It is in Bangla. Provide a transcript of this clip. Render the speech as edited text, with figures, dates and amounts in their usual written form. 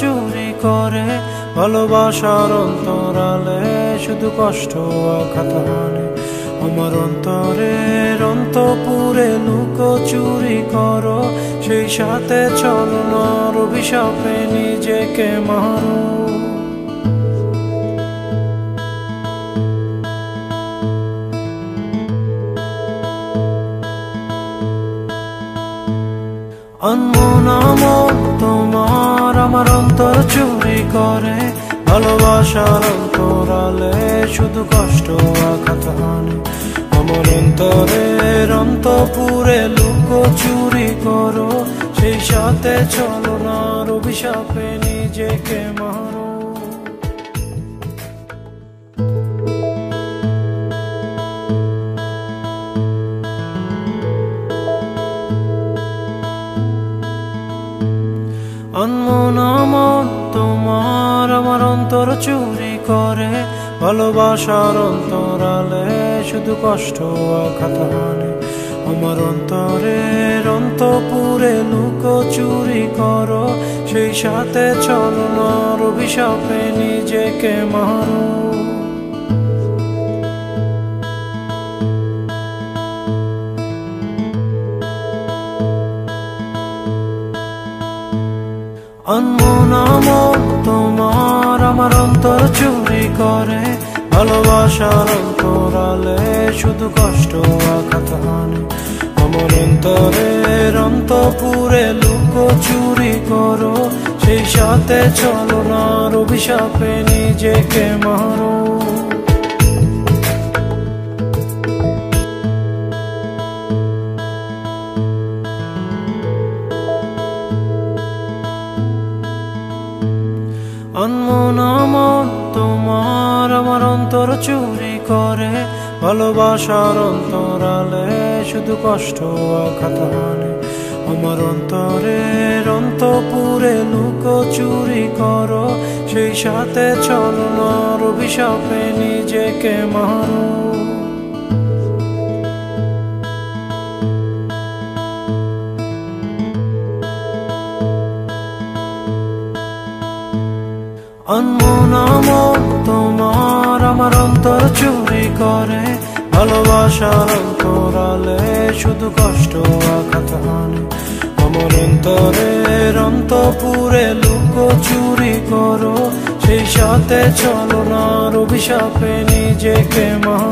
চুরি করে, ভালোবাসার অন্তরালে শুধু কষ্ট আঘাত হানে। আমার অন্তরের অন্তপুরে লুকো চুরি করো, সেই সাথে ছলনার অভিশাপে নিজেকে মারো। আনমন আমল তোমার আমার অন্তর চুরি করে, ভালোবাসার অন্তরালে শুধু কষ্ট আঘাত হানে। আমার অন্তরের অন্তপুরে লুকো চুরি করো, সেই সাথে ছলনার অভিশাপে নিজেকে মারো। আনমন আমল তোমার আমার অন্তর চুরি করে, ভালোবাসার অন্তরালে শুধু কষ্ট আঘাত হানে। আমার অন্তরের অন্তপুরে লুকো চুরি করো, সেই সাথে ছলনার অভিশাপে নিজেকে মারো। আনমন আমল তোমার আমার অন্তর চুরি করে, ভালোবাসার অন্তরালে শুধু কষ্ট আঘাত হানে। আমার অন্তরের অন্তপুরে লুকো চুরি করো, সেই সাথে ছলনার অভিশাপে নিজেকে মারো। আনমন আমল তোমার আমার অন্তর চুরি করে, ভালোবাসার অন্তরালে শুধু কষ্ট আঘাত হানে। আমার অন্তরের অন্তপুরে লুকো চুরি করো, সেই সাথে ছলনার অভিশাপে নিজেকে মারো। আনমন আমল তোমার আমার অন্তর চুরি করে, ভালোবাসার অন্তরালে শুধু কষ্ট আঘাত হানে। আমার অন্তরের অন্তপুরে লুকো চুরি করো, সেই সাথে ছলনার অভিশাপে নিজেকে মারো।